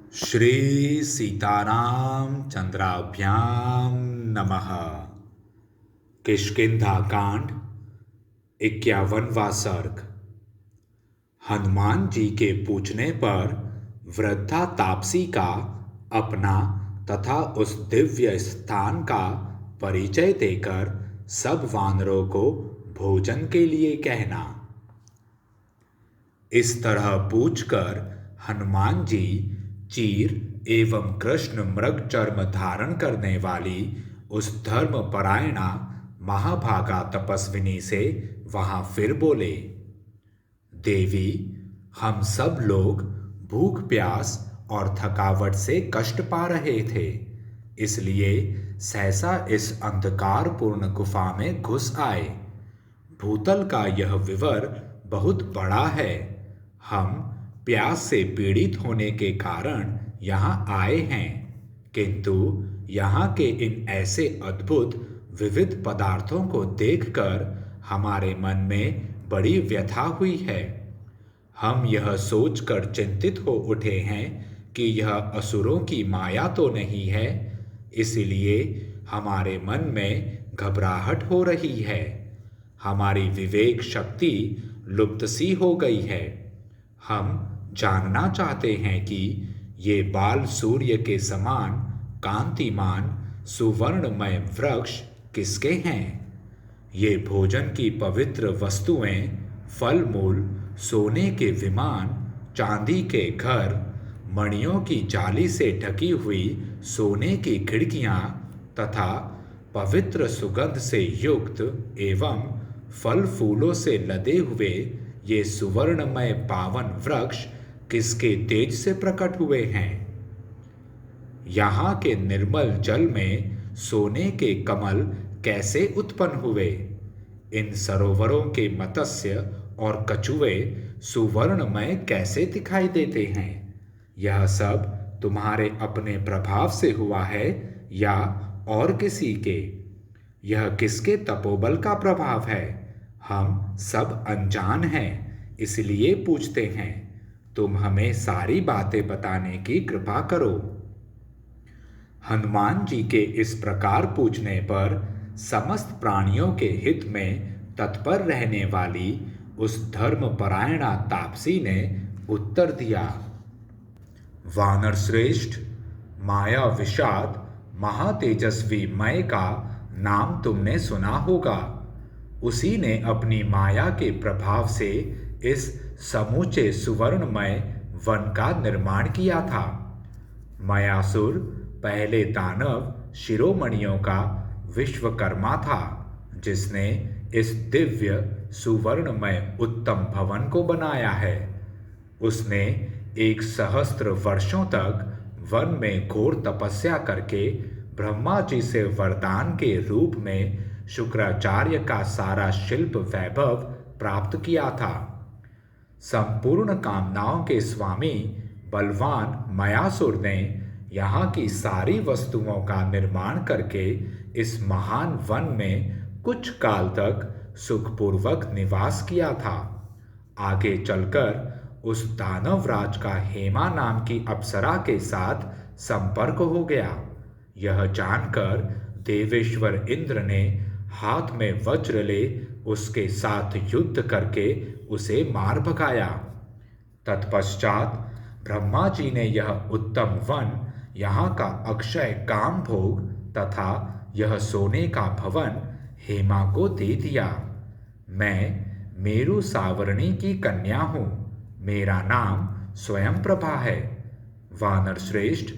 श्री सीताराम चंद्राभ्याम नमः। किष्किंधा कांड 51वां सर्ग। हनुमान जी के पूछने पर वृद्धा तापसी का अपना तथा उस दिव्य स्थान का परिचय देकर सब वानरों को भोजन के लिए कहना। इस तरह पूछकर हनुमान जी चीर एवं कृष्ण मृग चर्म धारण करने वाली उस धर्मपरायणा महाभागा तपस्विनी से वहां फिर बोले, देवी, हम सब लोग भूख प्यास और थकावट से कष्ट पा रहे थे, इसलिए सहसा इस अंधकारपूर्ण गुफा में घुस आए। भूतल का यह विवर बहुत बड़ा है। हम प्यास से पीड़ित होने के कारण यहाँ आए हैं, किंतु यहाँ के इन ऐसे अद्भुत विविध पदार्थों को देखकर हमारे मन में बड़ी व्यथा हुई है। हम यह सोचकर चिंतित हो उठे हैं कि यह असुरों की माया तो नहीं है, इसलिए हमारे मन में घबराहट हो रही है। हमारी विवेक शक्ति लुप्त सी हो गई है। हम जानना चाहते हैं कि ये बाल सूर्य के समान कांतिमान सुवर्णमय वृक्ष किसके हैं। ये भोजन की पवित्र वस्तुएं, फल मूल, सोने के विमान, चांदी के घर, मणियों की जाली से ढकी हुई सोने की खिड़कियां तथा पवित्र सुगंध से युक्त एवं फल फूलों से लदे हुए ये सुवर्णमय पावन वृक्ष किसके तेज से प्रकट हुए हैं। यहाँ के निर्मल जल में सोने के कमल कैसे उत्पन्न हुए। इन सरोवरों के मत्स्य और कछुए सुवर्णमय कैसे दिखाई देते हैं। यह सब तुम्हारे अपने प्रभाव से हुआ है या और किसी के। यह किसके तपोबल का प्रभाव है। हम सब अनजान हैं, इसलिए पूछते हैं। तुम हमें सारी बातें बताने की कृपा करो। हनुमान जी के इस प्रकार पूछने पर समस्त प्राणियों के हित में तत्पर रहने वाली उस धर्मपरायणा तापसी ने उत्तर दिया, वानर श्रेष्ठ, माया विषाद महातेजस्वी मय का नाम तुमने सुना होगा। उसी ने अपनी माया के प्रभाव से इस समूचे सुवर्णमय वन का निर्माण किया था। मयासुर पहले दानव शिरोमणियों का विश्वकर्मा था, जिसने इस दिव्य सुवर्णमय उत्तम भवन को बनाया है। उसने 1 सहस्त्र वर्षों तक वन में घोर तपस्या करके ब्रह्मा जी से वरदान के रूप में शुक्राचार्य का सारा शिल्प वैभव प्राप्त किया था। संपूर्ण कामनाओं के स्वामी बलवान मयासुर ने यहाँ की सारी वस्तुओं का निर्माण करके इस महान वन में कुछ काल तक सुखपूर्वक निवास किया था। आगे चलकर उस दानवराज का हेमा नाम की अप्सरा के साथ संपर्क हो गया। यह जानकर देवेश्वर इंद्र ने हाथ में वज्र ले उसके साथ युद्ध करके उसे मार भगाया। तत्पश्चात ब्रह्मा जी ने यह उत्तम वन, यहाँ का अक्षय काम भोग तथा यह सोने का भवन हेमा को दे दिया। मैं मेरु सावरणी की कन्या हूँ। मेरा नाम स्वयं प्रभा है। वानर श्रेष्ठ,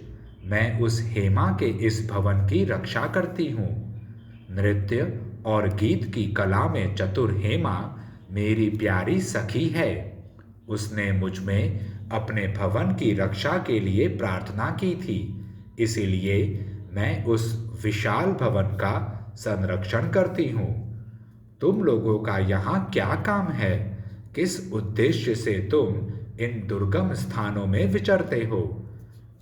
मैं उस हेमा के इस भवन की रक्षा करती हूँ। नृत्य और गीत की कला में चतुर हेमा मेरी प्यारी सखी है। उसने मुझ में अपने भवन की रक्षा के लिए प्रार्थना की थी, इसीलिए मैं उस विशाल भवन का संरक्षण करती हूँ। तुम लोगों का यहाँ क्या काम है। किस उद्देश्य से तुम इन दुर्गम स्थानों में विचरते हो।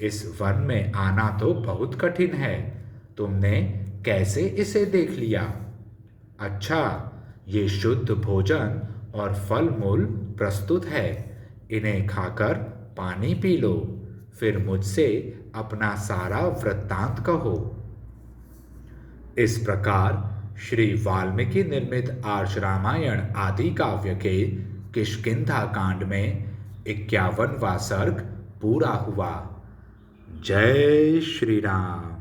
इस वन में आना तो बहुत कठिन है। तुमने कैसे इसे देख लिया। अच्छा, ये शुद्ध भोजन और फल मूल प्रस्तुत है। इन्हें खाकर पानी पी लो, फिर मुझसे अपना सारा वृत्तांत कहो। इस प्रकार श्री वाल्मीकि निर्मित आर्ष रामायण आदि काव्य के किष्किंधा कांड में 51वां सर्ग पूरा हुआ। जय श्री राम।